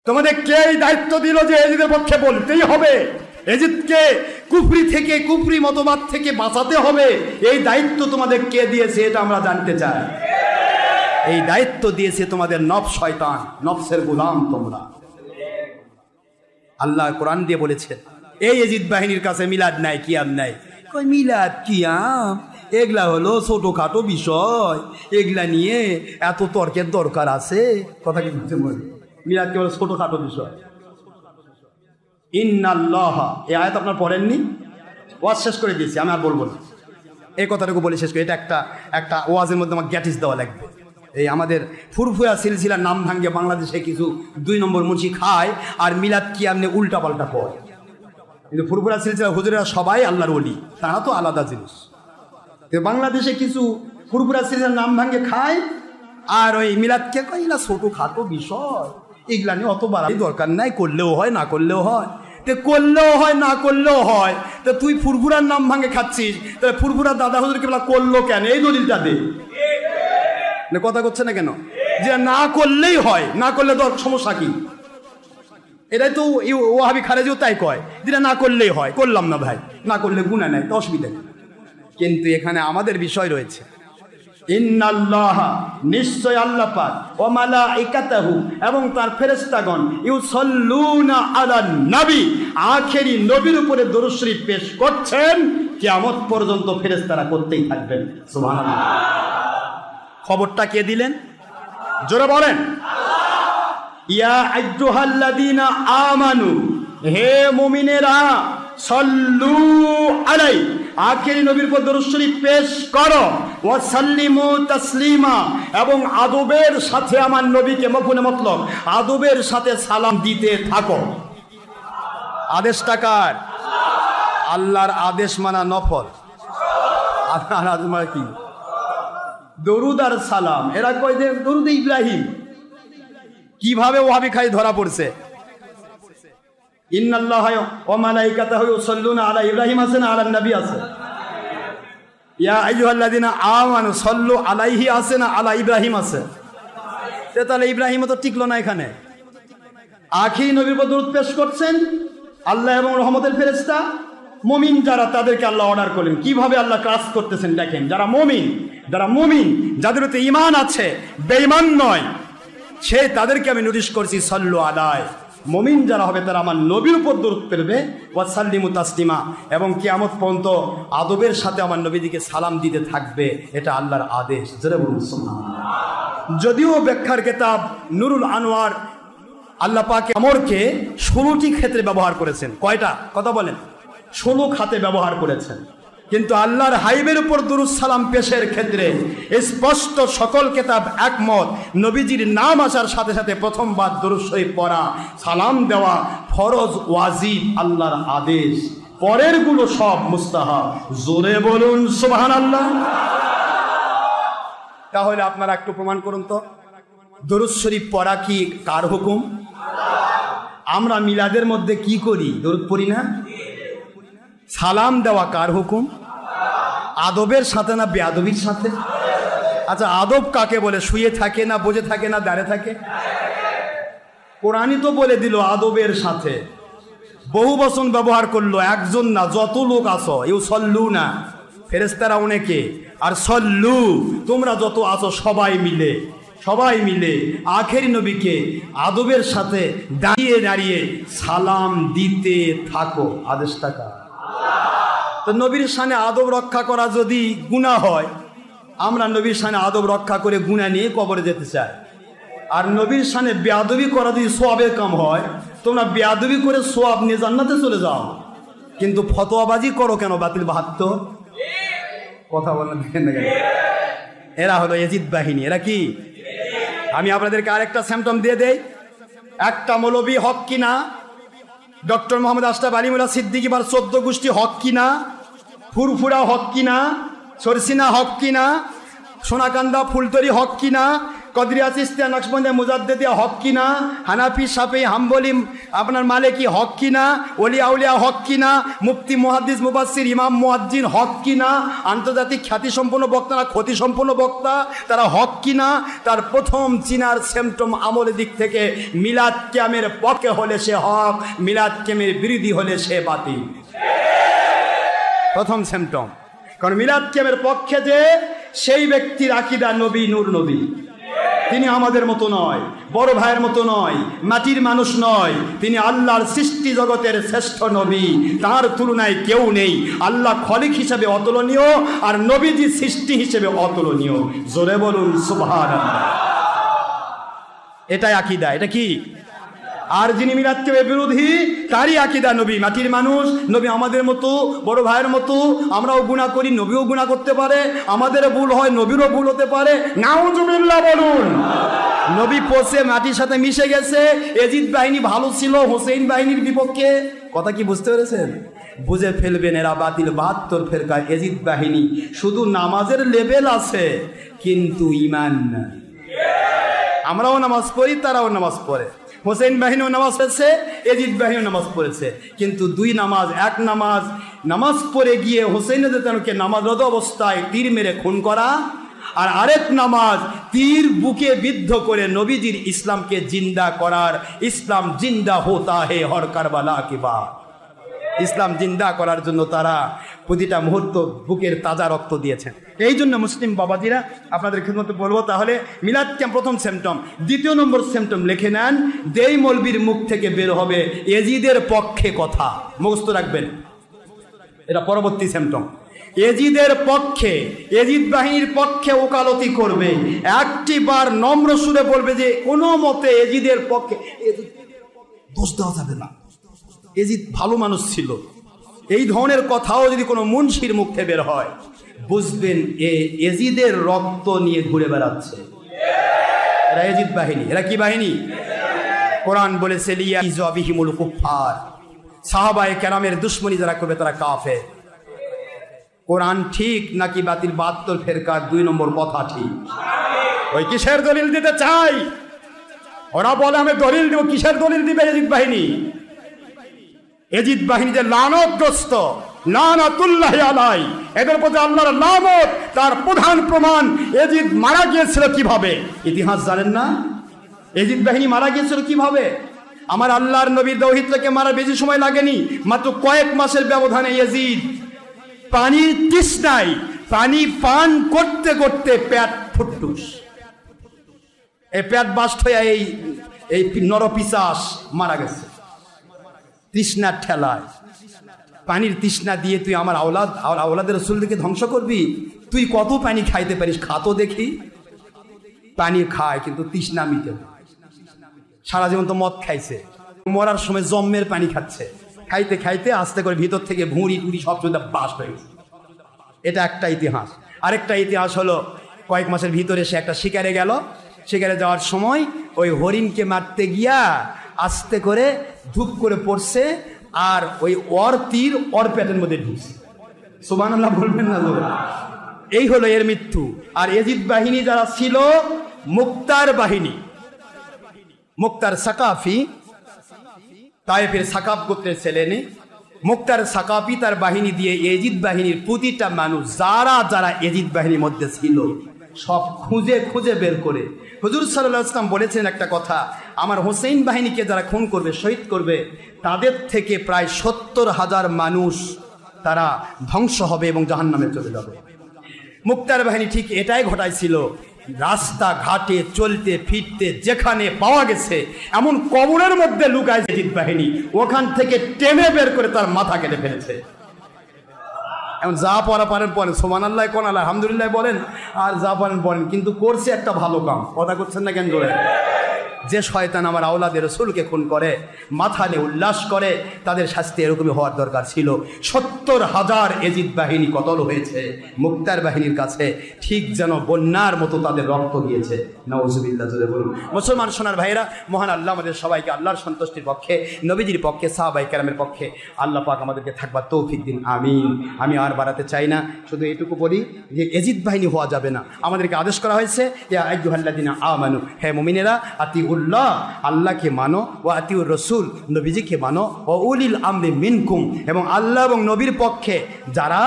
তোমাদের কে এই দায়িত্ব দিল যে এজিদের পক্ষে বলতেই হবে, এজিদকে কুফরি থেকে, কুফরি মতবাদ থেকে বাঁচাতে হবে? এই দায়িত্ব তোমাদের কে দিয়েছে এটা আমরা জানতে চাই। এই দায়িত্ব দিয়েছে তোমাদের নফস, শয়তান, নফসের গোলাম তোমরা। আল্লাহ কোরআন দিয়ে বলেছেন এই এজিদ বাহিনীর কাছে মিলাদ নাই, কিয়াম নাই। কই মিলাদ কিয়াম এগুলা হলো ছোটখাটো বিষয়, এগুলা নিয়ে এত তর্কের দরকার আছে? কথা কি বুঝতে পারি? মিলাদ কেবল ছোটখাটো বিষয়। ইন্নাল্লাহ, এই আয়াত আপনার পড়েননি? ওয়াজ শেষ করে দিয়েছি, আমি আর বলবো না, এই কথাটুকু বলে শেষ করি। এটা একটা ওয়াজের মধ্যে আমার গ্যাটিস দেওয়া লাগবে। এই আমাদের ফুরফুরা সিলসিলার নাম ভাঙ্গে বাংলাদেশে কিছু 2 নম্বর মুন্সি খায় আর মিলাদ কিয়াম নিয়ে উল্টা পাল্টা পড়ে। কিন্তু ফুরফুরা সিলসিলা হুজুরেরা সবাই আল্লাহর ওলি, তারা তো আলাদা জিনিস। বাংলাদেশে কিছু ফুরফুরা সিলসিলার নাম ভাঙ্গে খায় আর ওই মিলাদকে কয় এগুলা ছোটখাটো বিষয়, এগুলা নিয়ে অত বাড়াই দরকার নাই, করলেও হয় না করলেও হয়। করলেও হয় না করলেও হয়, তা তুই ফুরফুরার নাম ভাঙ্গে খাচ্ছিস, তাহলে ফুরফুরার দাদা হুজুর কেবলা করলো কেন? এই দলিলটা দে। কথা করছে না কেন? যে না করলেই হয়, না করলে তো সমস্যা কি? এটাই তো ওয়াহাবি খারেজিও তাই কয়, যেটা না করলেই হয়। করলাম না ভাই, না করলে গুনাহ নাই, তো অসুবিধা নেই। কিন্তু এখানে আমাদের বিষয় রয়েছে, ইন্নাল্লাহ, নিশ্চয় আল্লাহ পাক, ওয়া মালাইকাতাহু, এবং তার ফেরেশতাগণ, ইউসাল্লুনা আলান নবী, আখেরি নবীর উপরে দরুদ শরীফ পেশ করছেন। কিয়ামত পর্যন্ত ফেরেশতারা করতেই থাকবেন। সুবহানাল্লাহ। খবরটা কে দিলেন? জোরে বলেন। ইয়া আইয়ুহাল্লাযীনা আমানু, হে মুমিনেরা, সাল্লু আলাই, আখেরি নবীর উপর দরুদ শরীফ পেশ করো, ওয়া সাল্লিমু তাসলিমা, এবং আদবের সাথে আমার নবীকে, মফহুমে মতলব, আদবের সাথে সালাম দিতে থাকো। আদেশটা কার? আল্লাহর আদেশ মানা নফল। আল্লাহর আদেশ মানে কি? দরুদ আর সালাম। এরা কয় যে দরুদ ইব্রাহিম। কিভাবে ওয়াহাবি খাই ধরা পড়ছে? ইন্নাল্লাহ ওয়া মালাইকাতাহু ইউসাল্লুনা আলা ইব্রাহিম আছে না আলা নবী আছে? ইয়া আইয়ুহাল্লাযীনা আমানু সাল্লু আলাইহি আছে না আলা ইব্রাহিম আছে? তাহলে ইব্রাহিমও তো টিকলো না এখানে। আখিরি নবীর উপর দরুদ পেশ করছেন আল্লাহ এবং রহমতের ফেরেশতা। মুমিন যারা, তাদেরকে আল্লাহ অর্ডার করলেন। কিভাবে আল্লাহ কাজ করতেছেন দেখেন। যারা মুমিন, যাদের প্রতি ঈমান আছে, বেঈমান নয়, তাদেরকে আমি নোটিশ করছি, সাল্লু আলাই। মুমিন যারা হবে তারা আমার নবীর উপর দরুদ পড়বে, ওয়া সাল্লিমু তাসলিমা, এবং কিয়ামত পর্যন্ত আদবের সাথে আমার নবীজিকে সালাম দিতে থাকবে। এটা আল্লাহর আদেশ। জোরে বলুন সুবহানাল্লাহ। যদিও ব্যাখ্যার কিতাব নুরুল আনোয়ার আল্লাহ পাক আমরকে 16টি ক্ষেত্রে ব্যবহার করেছেন। কয়টা? কথা বলেন। 16 খাতে ব্যবহার করেছেন। কিন্তু আল্লাহর হাইবের উপর দুরূদ সালাম পেশের ক্ষেত্রে স্পষ্ট সকল কিতাব একমত, নবীজির নাম আসার সাথে সাথে প্রথমবার দুরূদ শরীফ পড়া, সালাম দেওয়া ফরজ, ওয়াজিব, আল্লাহর আদেশ। পরের গুলো সব মুস্তাহাব। জোরে বলুন সুবহানাল্লাহ। তাহলে আপনারা একটু প্রমাণ করুন তো, দুরূদ শরীফ পড়া কি কার হুকুম? আমরা মিলাদের মধ্যে কি করি? দরুদ পড়ি না? সালাম দেওয়া কার হুকুম? আদবের সাথে না বেয়াদবির সাথে? আচ্ছা, আদব কাকে বলে? শুয়ে থাকে না, বসে থাকে না, দাঁড়িয়ে থাকে? কোরআনই তো বলে দিল আদবের সাথে। বহু বচন ব্যবহার করলো, একজন না, যত লোক আসো। ইউসাল্লু না, ফেরেশতারা অনেকে, আর সল্লু, তোমরা যত আসো সবাই মিলে আখেরি নবীকে আদবের সাথে দাঁড়িয়ে দাঁড়িয়ে সালাম দিতে থাকো। আদেশটা কার? তো নবীর শানে আদব রক্ষা করা যদি গুনাহ হয়, আমরা নবীর শানে আদব রক্ষা করে গুনাহ নিয়ে কবরে যেতে চাই। আর নবীর শানে বেয়াদবি করা যদি সওয়াবের কাম হয়, তোমরা বেয়াদবি করে সওয়াব নিয়ে জান্নাতে চলে যাও। কিন্তু ফতোয়াবাজি করো কেন? বাতিল 72। কথা বলেন দেখেন না কেন? এরা হলো ইয়াজিদ বাহিনী। এরা কি? আমি আপনাদেরকে আরেকটা সিম্পটম দিয়ে দেই। একটা মৌলবী হক কিনা, ডক্টর মোহাম্মদ আশরাফ আলীমুল্লাহ সিদ্দিকী বার 14 গোষ্ঠী হক কিনা, ফুরফুরা হক কিনা, সরসিনা হক কিনা, সোনাকান্দা ফুলতরি হক কিনা, কদরিয়া, চিশতিয়া, নকশবন্দিয়া, মুজাদ্দিদিয়া হক কিনা, হানাফি, শাফি, হাম্বলি, আপনার মালিকি হক কিনা, ওলিয়া উলিয়া হক কিনা, মুফতি, মুহাদ্দিস, মুফাসসির, ইমাম, মুয়াজ্জিন হক কিনা, আন্তর্জাতিক খ্যাতিসম্পন্ন বক্তা না ক্ষতিসম্পন্ন বক্তা তারা হক কিনা, তার প্রথম চিনার সিমটম আমলের দিক থেকে মিলাদ কিয়ামের পক্ষে হলে সে হক, মিলাদ কিয়ামের বিরোধী হলে সে বাতিল। প্রথম সিমটম। কারণ মিলাদ কিয়ামের পক্ষে যে সেই ব্যক্তির আকীদা নবী, নূর নবী, তিনি আমাদের মতো নয়, বড় ভাইয়ের মতো নয়, মাটির মানুষ নয়, তিনি আল্লাহর সৃষ্টি জগতের শ্রেষ্ঠ নবী, তার তুলনায় কেউ নেই। আল্লাহ খলিক হিসেবে অতুলনীয়, আর নবীজি সৃষ্টি হিসেবে অতুলনীয়। জোরে বলুন সুবহানাল্লাহ। এটাই আকীদা। এটা কি? আর যিনি মিলাদ কিয়ামের বিরোধী তারই আকীদা নবী মাটির মানুষ, নবী আমাদের মতো, বড় ভাইয়ের মতো, আমরাও গুনাহ করি, নবীও গুনাহ করতে পারে, আমাদেরও ভুল হয়, নবীরও ভুল হতে পারে। নাউজুবিল্লাহ বলুন। নবী পচে মাটির সাথে মিশে গেছে। এজিদ বাহিনী ভালো ছিল হোসেন বাহিনীর বিপক্ষে। কথা কি বুঝতে পেরেছেন? বুঝে ফেলবেন এরা বাতিল 72 ফেরকা এজিদ বাহিনী। শুধু নামাজের লেভেল আছে কিন্তু ঈমান না। আমরাও নামাজ পড়ি, তারাও নামাজ পড়ে। হোসেন বাহিনীও নামাজ পড়েছে, এজিদ বাহিনীও নামাজ পড়েছে, কিন্তু দুই নামাজ এক। নামাজ পড়ে গিয়ে হোসেন রাদিয়াল্লাহু নামাজরত অবস্থায় তীর মেরে খুন করা, আর আরেক নামাজ তীর বুকে বিদ্ধ করে নবীজির ইসলামকে জিন্দা করার। ইসলাম জিন্দা হোতা হে হর কারবালা কি বাত। ইসলাম জিন্দা করার জন্য তারা প্রতিটা মুহূর্ত বুকের তাজা রক্ত দিয়েছেন। এই জন্য মুসলিম বাবাজিরা আপনাদের খিদমতে বলবো, তাহলে মিলাদ কিয়াম প্রথম সিমটম। দ্বিতীয় নম্বর সিমটম লিখে নেন, যেই মৌলবীর মুখ থেকে বের হবে এজিদের পক্ষে কথা, মুখস্থ রাখবেন, এটা পরবর্তী সিমটম। এজিদের পক্ষে, এজিদ বাহিনীর পক্ষে ওকালতি করবে, একটি বার নম্র সুরে বলবে যে কোনো মতে এজিদের পক্ষে, দোষ দেওয়া যাবে না, এজিদ ভালো মানুষ ছিল। এই ধরনের কথাও যদি কোনো মুন্সির মুখে বের হয়, বুঝবেন এজিদের রক্ত নিয়ে ঘুরে বেড়াচ্ছে। এরা এজিদ বাহিনী। এরা কি বাহিনী? কোরআন বলেছে লিয়াইযু বিহিমুল কুফার, সাহাবায়ে কেরামের দুশমনী যারা করবে তারা কাফের। কোরআন ঠিক নাকি বাতিল? 72 ফেরকার 2 নম্বর কথা ঠিক। ওই কিসের দলিল দিতে চাই? ওরা বলে আমি দলিল দেব। কিসের দলিল দিবে এজিদ বাহিনী? এজিদ বাহিনী যে লানতগ্রস্ত, লানাতুল্লাহি আলাই, এদের প্রতি আল্লাহর লানত। তার প্রধান প্রমাণ এজিদ মারা গিয়েছিল কিভাবে। ইতিহাস জানেন না? এজিদ বাহিনী মারা গিয়েছিল কিভাবে? আমার আল্লাহর নবীর দৌহিত্রকে মারা বেশি সময় লাগেনি, মাত্র কয়েক মাসের ব্যবধানে এজিদ পানির তৃষ্ণায় পানি পান করতে করতে পেট ফুটুস, এই পেট বাস্ট হয়ে এই নরপিশাচ মারা গেছে তৃষ্ণার ঠেলায়। পানির তৃষ্ণা দিয়ে তুই আমার আওলাদের রাসূলকে ধ্বংস করবি? তুই কত পানি খাইতে পারিস? খাতো দেখি। পানি খায় কিন্তু তৃষ্ণা মিটে না। সারা জীবন তো মদ খাইছে, মরার সময় জম্মের পানি খাচ্ছে। খাইতে খাইতে আস্তে করে ভিতর থেকে ভুঁড়ি টুড়ি সব সুবিধা বাস হয়ে গেছে। এটা একটা ইতিহাস। আরেকটা ইতিহাস হলো, কয়েক মাসের ভিতরে সে একটা শিকারে গেল। শিকারে যাওয়ার সময় ওই হরিণকে মারতে গিয়া আস্তে করে ধূপ করে পড়ছে, আর ওই ওর তীর ওর পেটের মধ্যে ঢুকছে। সুবহানাল্লাহ বলবেন না? এই হলো এর মৃত্যু। আর এজিদ বাহিনী যারা ছিল মুক্তার বাহিনী, মুক্তার সাকাফি, তায়েফের সাকাফ গোত্রের ছেলে নেই, মুক্তার সাকাফি তার বাহিনী দিয়ে এজিদ বাহিনীর প্রতিটা মানুষ যারা যারা এজিদ বাহিনীর মধ্যে ছিল সব খুঁজে খুঁজে বের করে হুজুর সাল্লাল্লাহু আলাইহি ওয়াসাল্লাম বলেছেন একটা কথা, আমার হোসেন বাহিনীকে যারা খুন করবে, শহীদ করবে, তাদের থেকে প্রায় 70,000 মানুষ তারা ধ্বংস হবে এবং জাহান্নামে চলে যাবে। মুক্তার বাহিনী ঠিক এটাই ঘটাইছিল। রাস্তা ঘাটে চলতে ফিরতে যেখানে পাওয়া গেছে এমন কবরের মধ্যে লুকায় এজিদ বাহিনী, ওখান থেকে টেনে বের করে তার মাথা কেটে ফেলেছে। এখন যা পড়া পারেন পড়েন, সুবহানাল্লাহ কোন আলহামদুলিল্লাহ বলেন, আর যা পারেন বলেন, কিন্তু করছে একটা ভালো কাম। কথা করছেন না কেন? জোরে যে শয়তান আমার আওলাদের রসুলকে খুন করে, মাথা নিয়ে উল্লাস করে, তাদের শাস্তি এরকমই হওয়ার দরকার ছিল। 70,000 এজিদ বাহিনী কতল হয়েছে মুক্তার বাহিনীর কাছে, ঠিক যেন বন্যার মতো তাদের রক্ত গিয়েছে। নাউজুবিল্লাহ বলুন। মুসলমান সোনার ভাইরা, মহান আল্লাহ আমাদের সবাইকে আল্লাহর সন্তুষ্টির পক্ষে, নবীজির পক্ষে, সাহাবায়ে কেরামের পক্ষে আল্লাহ পাক আমাদেরকে থাকবার তৌফিক দিন, আমিন। আমি আর বাড়াতে চাই না, শুধু এটুকু বলি যে এজিদ বাহিনী হওয়া যাবে না। আমাদেরকে আদেশ করা হয়েছে, ইয়া আইয়ুহাল্লাযিনা আমানু, হে মুমিনেরা, আতিউল্লাহ, আল্লাহকে মানো, ওয়া আতিউর রাসূল, নবীজিকে মানো, ওয়া উলিল আমরি মিনকুম, এবং আল্লাহ এবং নবীর পক্ষে যারা,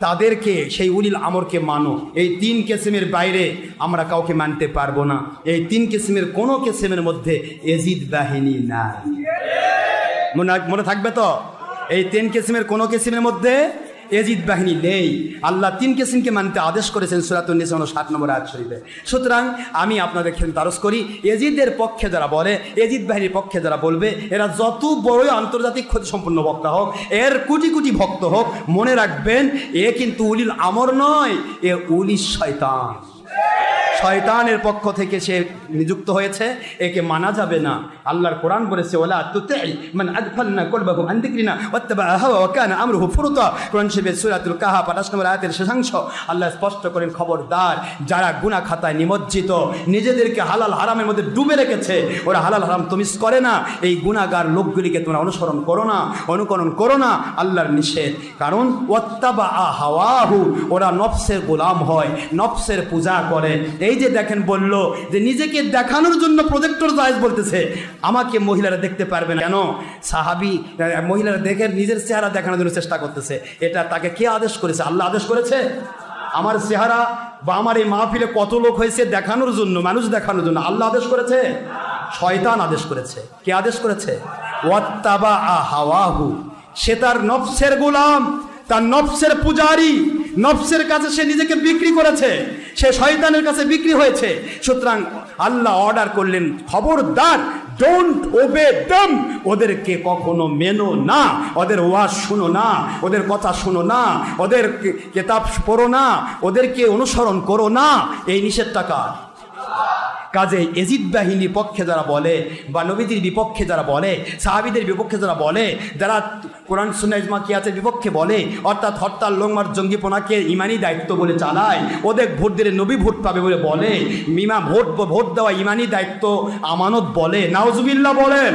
তাদেরকে, সেই উলিল আমরকে মানো। এই 3 কিসমের বাইরে আমরা কাউকে মানতে পারবো না। এই 3 কিসমের কোনো কিসমের মধ্যে এজিদ বাহিনী নাই। মনে থাকবে তো? এই 3 কিসমের কোনো কিসমের মধ্যে এজিদ বাহিনী নেই। আল্লাহ 3 কিসিমকে মানতে আদেশ করেছেন সূরাতুন নিসা 7 নম্বর আয়াত শরীফে। সুতরাং আমি আপনাদের ক্ষেত্রে তারস করি, এজিদের পক্ষে যারা বলে, এজিদ বাহিনীর পক্ষে যারা বলবে, এরা যত বড়ই আন্তর্জাতিক ক্ষতিসম্পন্ন বক্তা হোক, এর কোটি কোটি ভক্ত হোক, মনে রাখবেন এ কিন্তু উলিল আমর নয়, এ উলিল শয়তান। শয়তানের পক্ষ থেকে সে নিযুক্ত হয়েছে, একে মানা যাবে না। আল্লাহর কোরআন বলেছে, ওয়ালা তুতিই মান আদফালনা কলবাহু আন যিকরিনা ওয়াত্তাবা হাওয়া ওয়া কানা আমরুহু ফুরুতা। কোরআন শরীফের সূরাতুল কাহাফ 28 নম্বর আয়াতের শেষাংশ আল্লাহ স্পষ্ট করেন, খবরদার যারা গুনাহ খাতায় নিমজ্জিত, নিজেদেরকে হালাল হারামের মধ্যে ডুবে রেখেছে, ওরা হালাল হারাম তমিজ করে না, এই গুনাহগার লোকগুলিকে তোমরা অনুসরণ করো না, অনুকরণ করো না, আল্লাহর নিষেধ। কারণ ওয়াত্তাবা হাওয়াহু, ওরা নফসের গোলাম হয়, নফসের পূজা করে। এই যে দেখেন বলল যে নিজেকে দেখানোর জন্য প্রজেক্টর জায়েজ বলতেছে, আমাকে মহিলারা দেখতে পারবে না কেন? সাহাবী মহিলারা দেখে নিজের চেহারা দেখানোর জন্য চেষ্টা করতেছে, এটা তাকে কে আদেশ করেছে? আল্লাহ আদেশ করেছে? আমার চেহারা বা আমার এই মাহফিলে কত লোক হয়েছে দেখানোর জন্য, মানুষ দেখানোর জন্য আল্লাহ আদেশ করেছে? শয়তান আদেশ করেছে। কে আদেশ করেছে? ওয়াত্তাবা হাওয়াহু, সে তার নফসের গোলাম, তার নফসের পূজারী, নফসের কাছে সে নিজেকে বিক্রি করেছে, সে শয়তানের কাছে বিক্রি হয়েছে। সুতরাং আল্লাহ অর্ডার করলেন, খবরদার, ডোন্ট ওবে দেম, ওদেরকে কখনো মেনো না, ওদের ওয়াজ শুনো না, ওদের কথা শুনো না, ওদের কিতাব পড়ো না, ওদেরকে অনুসরণ করো না। এই নিষেধটা কার? কাজে এজিদ বাহিনীর পক্ষে যারা বলে, বা নবীজির বিপক্ষে যারা বলে, সাহাবীদের বিপক্ষে যারা বলে, যারা কোরআন সুন্নাহ ইজমা কিয়াসের বিপক্ষে বলে, অর্থাৎ হরতাল, লংমার, জঙ্গিপনাকে ইমানি দায়িত্ব বলে চালায়, ওদের ভোট দিলে নবী ভোট পাবে বলে বলে, ভোট দেওয়া ইমানি দায়িত্ব, আমানত বলে, নাউজুবিল্লাহ বলেন।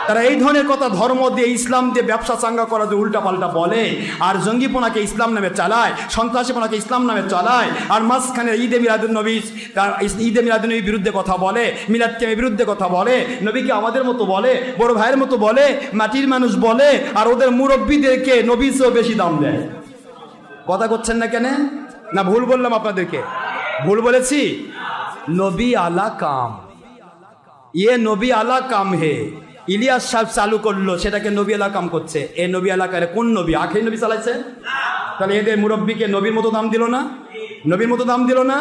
তারা এই ধরনের কথা ধর্ম দিয়ে, ইসলাম দিয়ে ব্যবসা চাঙ্গা করা যে উল্টা পাল্টা বলে, আর জঙ্গিপনাকে ইসলাম নামে চালায়, সন্ত্রাসীপনাকে ইসলাম নামে চালায়, আর মাঝখানে ঈদে মিলাদুন্নবী, ঈদে মিলাদুন্নবীর বিরুদ্ধে কথা বলে, মিলাদকে বিরুদ্ধে কথা বলে, নবীকে আমাদের মতো বলে, বড় ভাইয়ের মতো বলে, মাটির মানুষ বলে, আর ওদের মুরব্বীদেরকে নবীর চেয়েও বেশি দাম দেয়। কথা করছেন না কেন? না ভুল বললাম আপনাদেরকে? ভুল বলেছি? নবী আলা কাম, ইয়ে নবী আলা কাম হে। ইলিয়াস সাহেব চালু করলো, সেটাকে নবী আলা কাম করছে। এ নবী আলা কারে কোন নবী? আখেরি নবী চালাইছে? তাহলে এদের মুরব্বীকে নবীর মতো দাম দিল না? নবীর মতো দাম দিল না?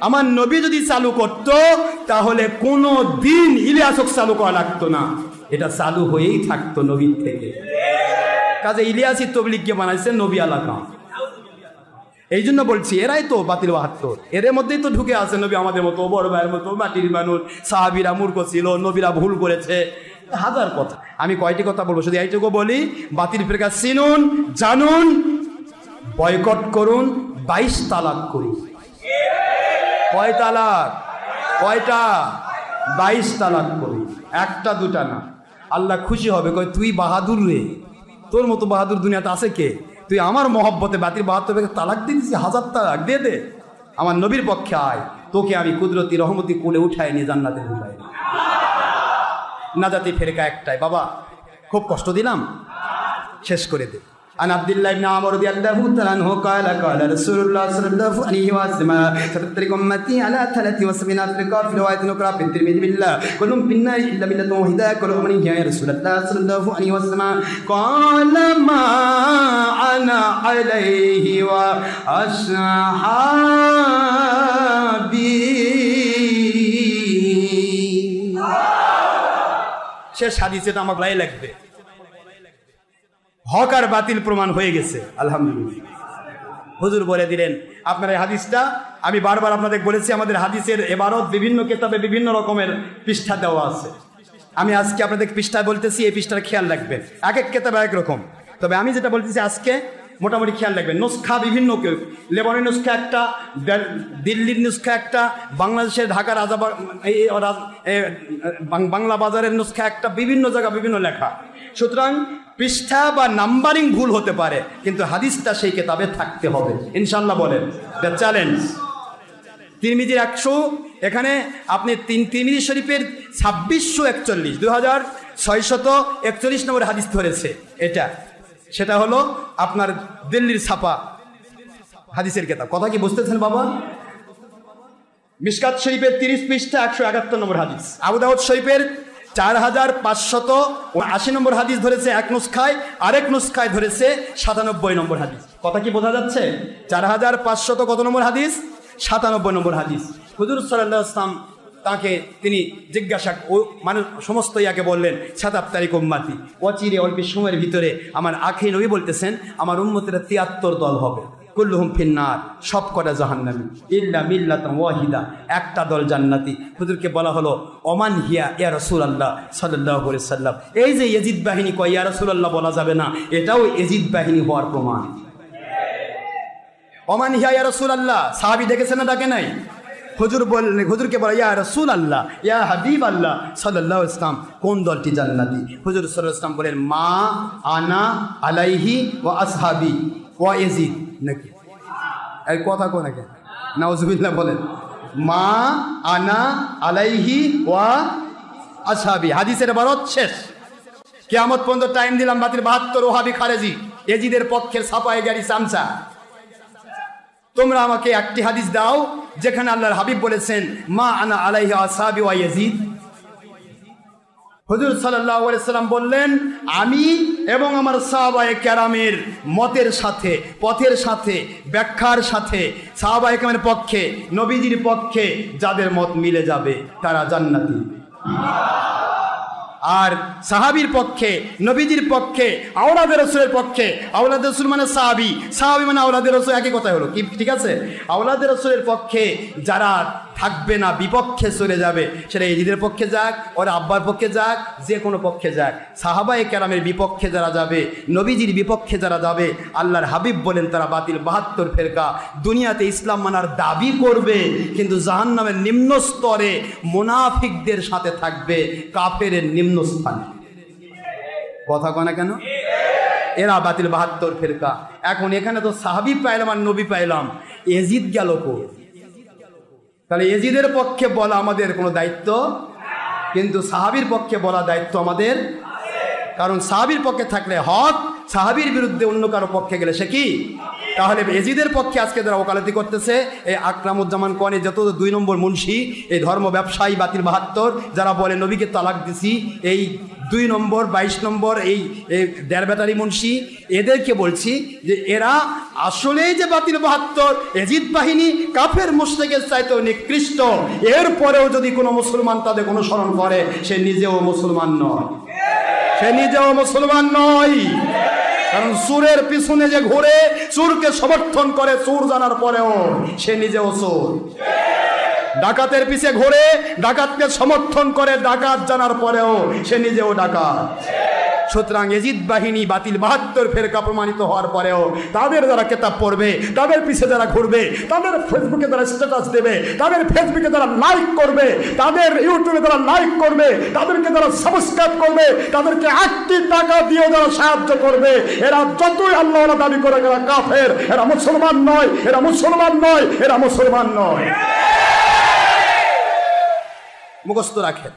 আমার নবী যদি চালু করত তাহলে কোনো দিন ইলিয়াসক চালু করা লাগতো না, এটা চালু হয়েই থাকতো নবীর থেকে। কাজে ইলিয়াসই তবলিগকে বানাইছে নবী আলা কাম। এই জন্য বলছি, এরাই তো বাতিল 72, এদের মধ্যেই তো ঢুকে আছে নবী আমাদের মতো, বড় ভাইয়ের মতো, মাটির মানুষ, সাহাবীরা মূর্খ ছিল, নবীরা ভুল করেছে, হাজার কথা। আমি কয়টি কথা বলবো, শুধু এইটুকু বলি, বাতিল ফিরকা চিনুন, জানুন, বয়কট করুন, 22 তালাক করুন। কয় তালাক? কয়টা? 22 তালাক করুন, একটা দুটা না। আল্লাহ খুশি হবে, কয় তুই বাহাদুর রে, তোর মতো বাহাদুর দুনিয়াতে আছে কে? তুই আমার মহব্বতে বাতিল 72 তালাক দিয়েছিস, 1000 তালাক দিয়ে দে, আমার নবীর পক্ষে আয়, তোকে আমি কুদরতি রহমতি কোলে উঠায় নিয়ে জান্নাতে ঢুকাই। নাজাতি ফেরকা একটাই। বাবা খুব কষ্ট দিলাম, শেষ করে দে। عن عبد الله بن عمرو رضي الله تعالى عنه قال قال رسول الله صلى الله عليه وسلم ستفترق امتي على 73 فرقه في روايه اخرى في الترمذي بالله كلهم في النار الا مله واحده كلهم من يا رسول الله صلى الله عليه وسلم قال ما انا عليه واصحابي। শেষ হাদিস, এটা আমার গায়ে লাগবে। হক আর বাতিল প্রমাণ হয়ে গেছে, আলহামদুলিল্লাহ। হুজুর বলে দিলেন আপনার এই হাদিসটা, আমি বারবার আপনাদের বলেছি আমাদের হাদিসের এবারত বিভিন্ন কিতাবে বিভিন্ন রকমের পৃষ্ঠা দেওয়া আছে। আমি আজকে আপনাদের পৃষ্ঠা বলতেছি, এই পৃষ্ঠার খেয়াল রাখবেন, এক এক কিতাবে এক রকম। তবে আমি যেটা বলতেছি আজকে মোটামুটি খেয়াল রাখবেন। নুসখা বিভিন্ন, কেউ লেবাননের নুসখা একটা, দিল্লির নুসখা একটা, বাংলাদেশের ঢাকা বাংলা বাজারের নুসখা একটা, বিভিন্ন জায়গা বিভিন্ন লেখা। সুতরাং পৃষ্ঠা বা নাম্বারিং ভুল হতে পারে, কিন্তু হাদিসটা সেই কিতাবে থাকতে হবে ইনশাল্লাহ। বলেন, দ্য চ্যালেঞ্জ। তিরমিজির 100, এখানে আপনি তিরমিজি শরীফের 2641, 2641 নম্বর হাদিস ধরেছে এটা, সেটা হলো আপনার দিল্লির ছাপা হাদিসের কিতাব। কথা কি বুঝতেছেন বাবা? মিশকাত শরীফের 30 পৃষ্ঠা 171 নম্বর হাদিস। আবু দাউদ শরীফের 4580 নম্বর হাদিস ধরেছে এক নুসখায়, আরেক নুসখায় ধরেছে 97 নম্বর হাদিস। কথা কি বোঝা যাচ্ছে? 4500 কত নম্বর হাদিস? 97 নম্বর হাদিস। হুজুর সাল্লাল্লাহু আলাইহি ওয়াসাল্লাম তাকে তিনি জিজ্ঞাসা, ও মানে সমস্ত ইয়াকে বললেন, ৭ তারিখ উম্মতি, অচিরে অল্প সময়ের ভিতরে আমার আখির নবী বলতেছেন আমার উম্মতেরা 73 দল হবে, কুল্লুহুম ফিন্নার, সব কটা জাহান্নামী, ইল্লা মিল্লাতান ওয়াহিদা, একটা দল জান্নাতি। হুজুরকে বলা হলো ওমান হিয়া ইয়া রাসূলুল্লাহ সাল্লাল্লাহু আলাইহি ওয়াসাল্লাম। এই যে ইয়াজিদ বাহিনী কয় ইয়া রাসূলুল্লাহ বলা যাবে না, এটাও ইয়াজিদ বাহিনী হওয়ার প্রমাণ। ওমান হিয়া ইয়া রাসূলুল্লাহ, সাহাবী দেখেছেন না ডাকে নাই? হুজুর বললেন, হুজুরকে বলা ইয়া রাসূলুল্লাহ ইয়া হাবিবাল্লাহ সাল্লাল্লাহু আলাইহি ওয়াসাল্লাম, কোন দলটি জান্নাতি? হুজুর সাল্লাল্লাহু আলাইহি ওয়াসাল্লাম বলেন মা আনা আলাইহি ওয়া আসহাবি ওয়া ইয়াজিদ। নাকি এই কথা কোন নাকি? নাউজুবিল্লাহ। বলেন মা আনা আলাইহি ওয়া আসহাবি। হাদিসের ইবারত শেষ। কিয়ামত পর্যন্ত টাইম দিলাম বাতিল 72 ওহাবি খারেজি ইয়াজিদের পক্ষের ছাপায় গাড়ি চামচা। তোমরা আমাকে একটি হাদিস দাও যেখানে আল্লাহর হাবিব বলেছেন মা আনা আলাইহি ওয়া আসহাবি ওয়া ইয়াজিদ। হুজুর সাল্লাল্লাহু আলাইহি সাল্লাম বললেন আমি এবং আমার সাহাবায়ে কেরামের মতের সাথে, পথের সাথে, ব্যাখ্যার সাথে, সাহাবায়ে কেরামের পক্ষে, নবীজির পক্ষে যাদের মত মিলে যাবে তারা জান্নাতি। আর সাহাবীর পক্ষে, নবীজির পক্ষে, আওলাদের রাসূলের পক্ষে, আওলাদের রাসূল মানে সাহাবী, সাহাবী মানে আওলাদের রাসূল, একই কথা হলো কি? ঠিক আছে। আওলাদের রাসূলের পক্ষে যারা থাকবে না, বিপক্ষে চলে যাবে, সেটা ইয়াজিদের পক্ষে যাক, ওর আব্বার পক্ষে যাক, যে কোনো পক্ষে যাক, সাহাবায়ে কেরামের বিপক্ষে যারা যাবে, নবীজির বিপক্ষে যারা যাবে, আল্লাহর হাবিব বলেন তারা বাতিল 72 ফেরকা। দুনিয়াতে ইসলাম মানার দাবি করবে, কিন্তু জাহান্নামের নিম্ন স্তরে মুনাফিকদের সাথে থাকবে, কাফেরের নিম্ন স্থানে। কথা কয় না কেন? এরা বাতিল 72 ফেরকা। এখন এখানে তো সাহাবী পাইলাম আর নবী পাইলাম, ইয়াজিদ গেল কই? তাহলে ইয়াজিদের পক্ষে বলা আমাদের কোনো দায়িত্ব, কিন্তু সাহাবীর পক্ষে বলা দায়িত্ব আমাদের। কারণ সাহাবীর পক্ষে থাকলে হক, সাহাবীর বিরুদ্ধে অন্য কারো পক্ষে গেলে সে কি? তাহলে ইয়াজিদের পক্ষে আজকে যারা ওকালতি করতেছে, এই আকরামুজ্জামান কোয়ানি যত 2 নম্বর মুন্সি, এই ধর্ম ব্যবসায়ী বাতিল 72, যারা বলে নবীকে তালাক দিছি, এই 2 নম্বর 22 নম্বর এই দেড় ব্যাটারি মুন্সি, এদেরকে বলছি যে এরা আসলেই যে বাতিল 72 ইয়াজিদ বাহিনী কাফের মুশরিকের চাইতেও নিকৃষ্ট। এরপরেও যদি কোনো মুসলমান তাদের অনুসরণ করে, সে নিজেও মুসলমান নয়, সে নিজেও মুসলমান নয়। কারণ চোরের পিছনে যে ঘুরে, চোরকে সমর্থন করে, চোর জানার পরেও সে নিজেও চোর। ডাকাতের পিছে ঘুরে, ডাকাতকে সমর্থন করে, ডাকাত জানার পরেও সে নিজেও ডাকাত। সুতরাং ইয়াজিদ বাহিনী বাতিল 72 ফেরকা প্রমাণিত হওয়ার পরেও তাদের যারা কিতাব পড়বে, তাদের পিছে যারা ঘুরবে, তাদের ফেসবুকে যারা স্ট্যাটাস দেবে, তাদের ফেসবুকে যারা লাইক করবে, তাদের ইউটিউবে যারা লাইক করবে, তাদেরকে যারা সাবস্ক্রাইব করবে, তাদেরকে 1 টাকা দিয়ে যারা সাহায্য করবে, এরা যতই আল্লাহওয়ালা দাবি করে এরা কাফের, এরা মুসলমান নয়, এরা মুসলমান নয়, এরা মুসলমান নয়। মুখস্থ রাখেন।